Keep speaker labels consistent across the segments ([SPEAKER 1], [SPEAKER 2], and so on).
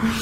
[SPEAKER 1] Ladies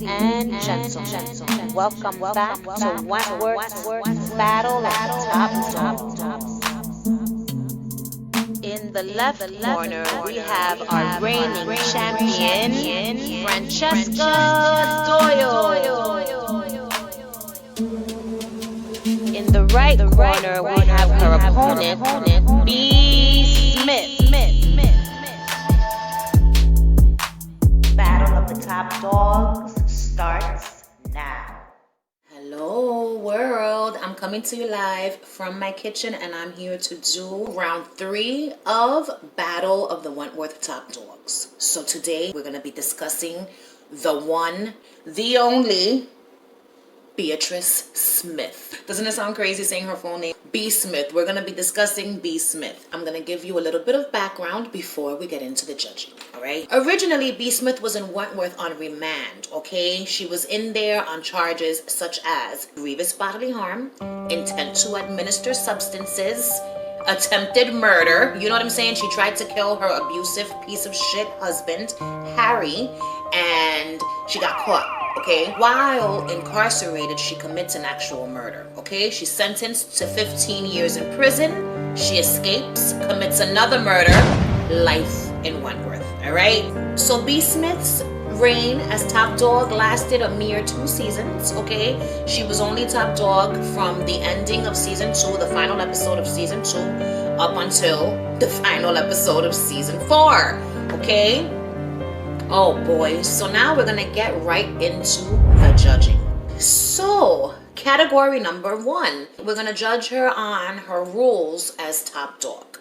[SPEAKER 1] and gentlemen, welcome back to Wentworth Battle of the Top Dogs. In the left corner, we have our reigning champion, Francesca Doyle. In the right corner, we have her opponent, B. Smith. Battle of the Top Dogs starts now.
[SPEAKER 2] Hello world, I'm coming to you live from my kitchen and I'm here to do round 3 of Battle of the Wentworth Top Dogs. So today we're going to be discussing the one, the only Beatrice Smith. Doesn't it sound crazy saying her full name? B. Smith. We're going to be discussing B. Smith. I'm going to give you a little bit of background before we get into the judging. All right. Originally, B. Smith was in Wentworth on remand. Okay. She was in there on charges such as grievous bodily harm, intent to administer substances, attempted murder. You know what I'm saying? She tried to kill her abusive piece of shit husband, Harry, and she got caught. Okay, while incarcerated, she commits an actual murder. Okay, she's sentenced to 15 years in prison. She escapes, commits another murder, life in Wentworth. All right, so B. Smith's reign as top dog lasted a mere 2 seasons. Okay, she was only top dog from the ending of season 2, the final episode of season 2, up until the final episode of season 4. Okay. Oh boy, so now we're gonna get right into the judging. So, category number 1, we're gonna judge her on her rules as top dog.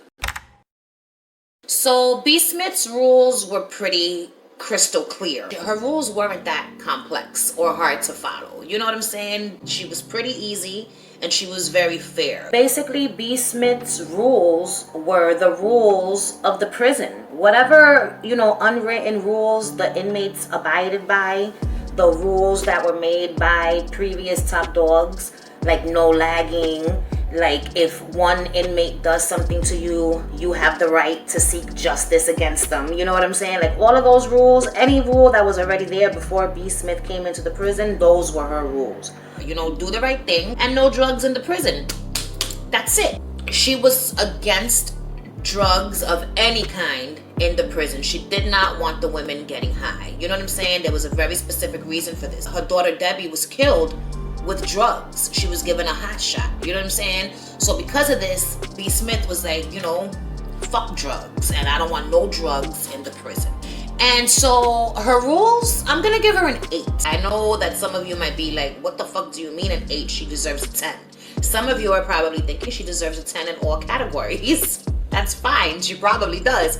[SPEAKER 2] So, B. Smith's rules were pretty crystal clear. Her rules weren't that complex or hard to follow. You know what I'm saying? She was pretty easy and she was very fair. Basically, B. Smith's rules were the rules of the prison. Whatever, unwritten rules the inmates abided by, the rules that were made by previous top dogs, like no lagging, like if one inmate does something to you, you have the right to seek justice against them. You know what I'm saying? Like all of those rules, any rule that was already there before B. Smith came into the prison, those were her rules. Do the right thing and no drugs in the prison. That's it. She was against drugs of any kind in the prison. She did not want the women getting high. You know what I'm saying? There was a very specific reason for this. Her daughter Debbie was killed with drugs. She was given a hot shot. You know what I'm saying? So because of this, B. Smith was like, fuck drugs, and I don't want no drugs in the prison. And so her rules, I'm gonna give her an 8. I know that some of you might be like, what the fuck do you mean an 8? She deserves a 10. Some of you are probably thinking she deserves a 10 in all categories. That's fine, she probably does.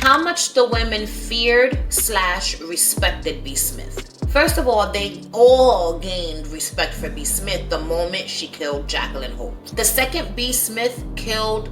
[SPEAKER 2] How much the women feared/respected B. Smith. First of all, they all gained respect for B. Smith the moment she killed Jacqueline Holt. The second B. Smith killed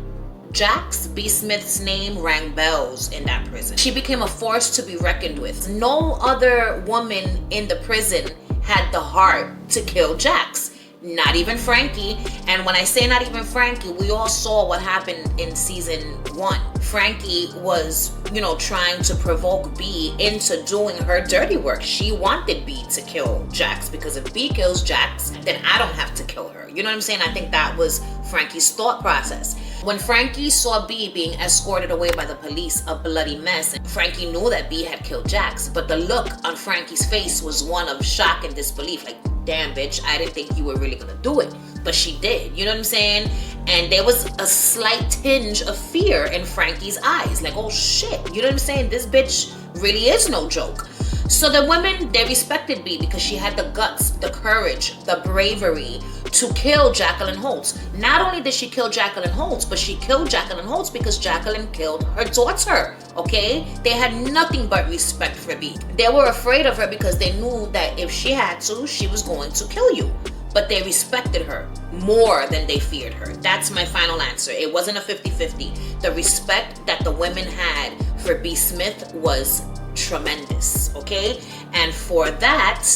[SPEAKER 2] Jax, B. Smith's name rang bells in that prison. She became a force to be reckoned with. No other woman in the prison had the heart to kill Jax. Not even Franky. And when I say not even Franky, we all saw what happened in season 1. Franky was, trying to provoke B into doing her dirty work. She wanted B to kill Jax because if B kills Jax, then I don't have to kill her. You know what I'm saying? I think that was Franky's thought process. When Franky saw B being escorted away by the police, a bloody mess, Franky knew that B had killed Jax, but the look on Franky's face was one of shock and disbelief. Like, damn, bitch, I didn't think you were really gonna do it. But she did, you know what I'm saying? And there was a slight tinge of fear in Franky's eyes. Like, oh shit, you know what I'm saying? This bitch really is no joke. So the women, they respected B because she had the guts, the courage, the bravery to kill Jacqueline Holtz. Not only did she kill Jacqueline Holtz, but she killed Jacqueline Holtz because Jacqueline killed her daughter, okay? They had nothing but respect for B. They were afraid of her because they knew that if she had to, she was going to kill you. But they respected her more than they feared her. That's my final answer. It wasn't a 50-50. The respect that the women had for B. Smith was tremendous, okay? And for that,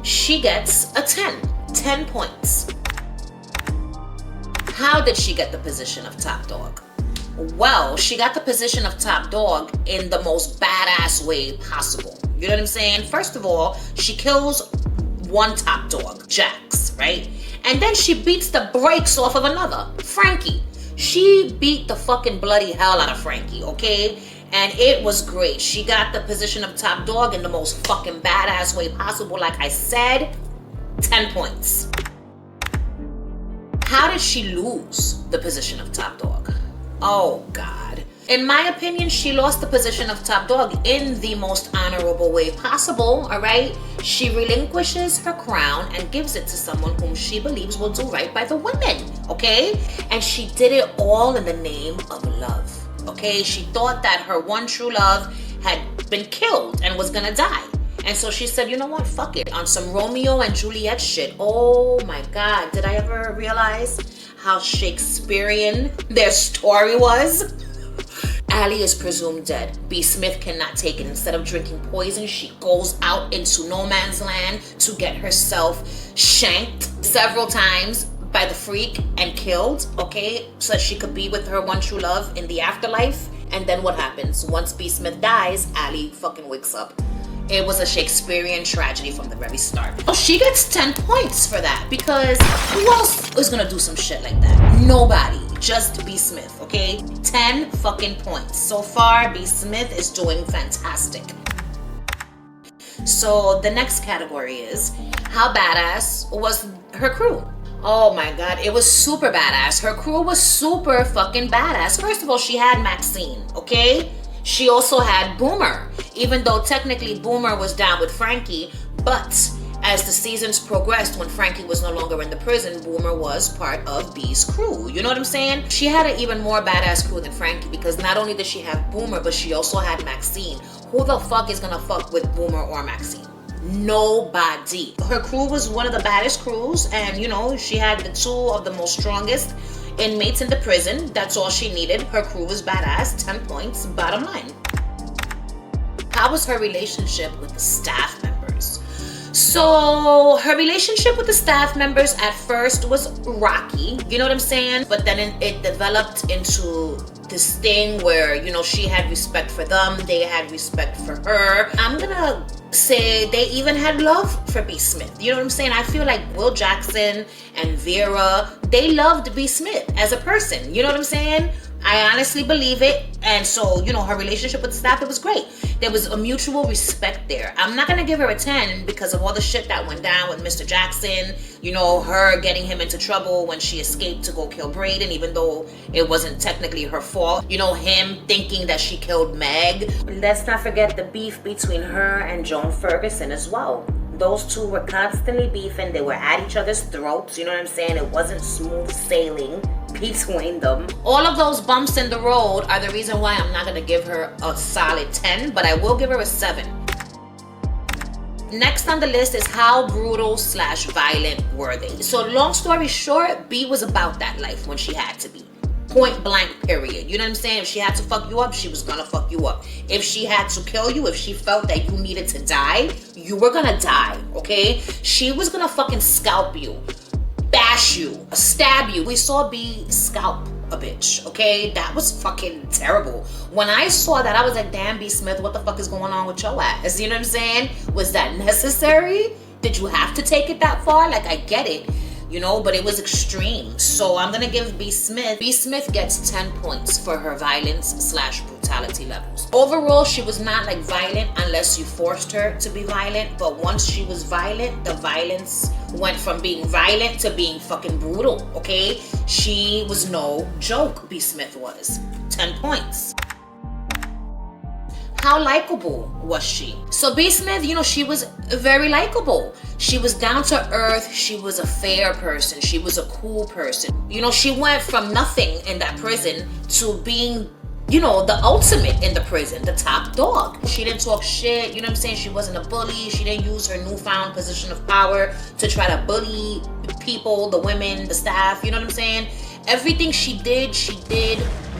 [SPEAKER 2] she gets a 10 points. How did she get the position of top dog? Well, she got the position of top dog in the most badass way possible. You know what I'm saying? First of all, she kills one top dog, Jax, right? And then she beats the brakes off of another, Franky. She beat the fucking bloody hell out of Franky, okay? And it was great. She got the position of top dog in the most fucking badass way possible. Like I said, 10 points. How did she lose the position of top dog? Oh, God. In my opinion, she lost the position of top dog in the most honorable way possible, all right? She relinquishes her crown and gives it to someone whom she believes will do right by the women, okay? And she did it all in the name of love, okay? She thought that her one true love had been killed and was gonna die. And so she said, you know what, fuck it, on some Romeo and Juliet shit. Oh my God, did I ever realize how Shakespearean their story was? Allie is presumed dead. B. Smith cannot take it. Instead of drinking poison, she goes out into no man's land to get herself shanked several times by the freak and killed, okay? So that she could be with her one true love in the afterlife. And then what happens? Once B. Smith dies, Allie fucking wakes up. It was a Shakespearean tragedy from the very start. Oh, she gets 10 points for that because who else is gonna do some shit like that? Nobody, just B. Smith, okay? 10 fucking points. So far, B. Smith is doing fantastic. So the next category is, how badass was her crew? Oh my God, it was super badass. Her crew was super fucking badass. First of all, she had Maxine, okay? She also had Boomer, even though technically Boomer was down with Franky, but as the seasons progressed, when Franky was no longer in the prison, Boomer was part of B's crew. You know what I'm saying? She had an even more badass crew than Franky because not only did she have Boomer, but she also had Maxine. Who the fuck is gonna fuck with Boomer or Maxine? Nobody. Her crew was one of the baddest crews, and you know, she had the two of the most strongest inmates in the prison. That's all she needed. Her crew was badass. 10 points, bottom line. How was her relationship with the staff members? So her relationship with the staff members at first was rocky, you know what I'm saying? But then it developed into this thing where, you know, she had respect for them, they had respect for her. I'm gonna say they even had love for B. Smith. You know what I'm saying? I feel like Will Jackson and Vera, they loved B. Smith as a person. You know what I'm saying? I honestly believe it. And so, you know, her relationship with the staff, it was great. There was a mutual respect there. I'm not going to give her a 10 because of all the shit that went down with Mr. Jackson. You know, her getting him into trouble when she escaped to go kill Braden, even though it wasn't technically her fault. You know, him thinking that she killed Meg. Let's not forget the beef between her and Joan Ferguson as well. Those two were constantly beefing. They were at each other's throats. You know what I'm saying? It wasn't smooth sailing between them. All of those bumps in the road are the reason why I'm not going to give her a solid 10, but I will give her a 7. Next on the list is how brutal / violent were they? So long story short, B was about that life when she had to be. Point blank, period. You know what I'm saying? If she had to fuck you up, she was gonna fuck you up. If she had to kill you, if she felt that you needed to die, you were gonna die, okay? She was gonna fucking scalp you, bash you, stab you. We saw B scalp a bitch, okay? That was fucking terrible. When I saw that, I was like, damn, B. Smith, what the fuck is going on with your ass? You know what I'm saying? Was that necessary? Did you have to take it that far? Like, I get it. You know, but it was extreme. So I'm gonna give B. Smith. B. Smith gets 10 points for her violence / brutality levels. Overall, she was not like violent unless you forced her to be violent. But once she was violent, the violence went from being violent to being fucking brutal, okay? She was no joke, B. Smith was. 10 points. How likable was she? So B. Smith, you know, she was very likable. She was down to earth. She was a fair person. She was a cool person. You know, she went from nothing in that prison to being, you know, the ultimate in the prison, the top dog. She didn't talk shit, you know what I'm saying? She wasn't a bully. She didn't use her newfound position of power to try to bully people, the women, the staff, you know what I'm saying? Everything she did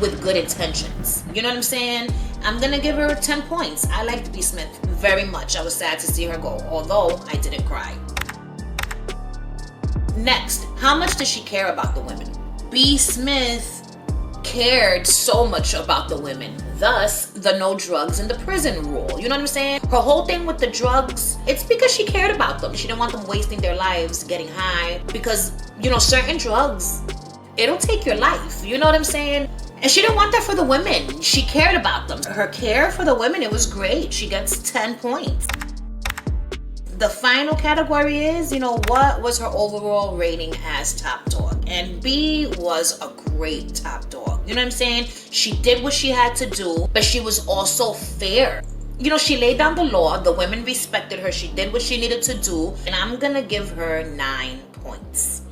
[SPEAKER 2] with good intentions. You know what I'm saying? I'm gonna give her 10 points. I liked B. Smith very much. I was sad to see her go, although I didn't cry. Next, how much does she care about the women? B. Smith cared so much about the women. Thus, the no drugs in the prison rule. You know what I'm saying? Her whole thing with the drugs, it's because she cared about them. She didn't want them wasting their lives getting high. Because, you know, certain drugs, it'll take your life. You know what I'm saying? And she didn't want that for the women. She cared about them. Her care for the women, it was great. She gets 10 points. The final category is, you know, what was her overall rating as top dog? And B was a great top dog. You know what I'm saying? She did what she had to do, but she was also fair. You know, she laid down the law. The women respected her. She did what she needed to do. And I'm gonna give her 9 points.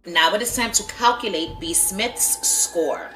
[SPEAKER 2] Now it is time to calculate B. Smith's score.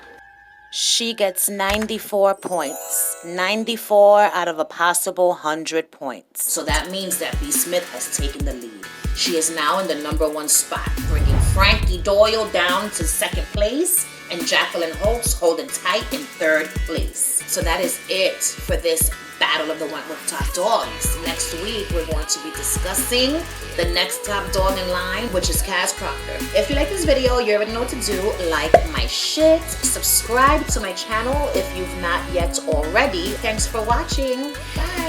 [SPEAKER 1] She gets 94 points. 94 out of a possible 100 points.
[SPEAKER 2] So that means that B. Smith has taken the lead. She is now in the #1 spot, bringing Franky Doyle down to 2nd place and Jacqueline Holtz holding tight in 3rd place. So that is it for this Battle of the Wentworth Top Dogs. Next week, we're going to be discussing the next top dog in line, which is Kaz Proctor. If you like this video, you already know what to do. Like my shit, subscribe to my channel if you've not yet already. Thanks for watching. Bye.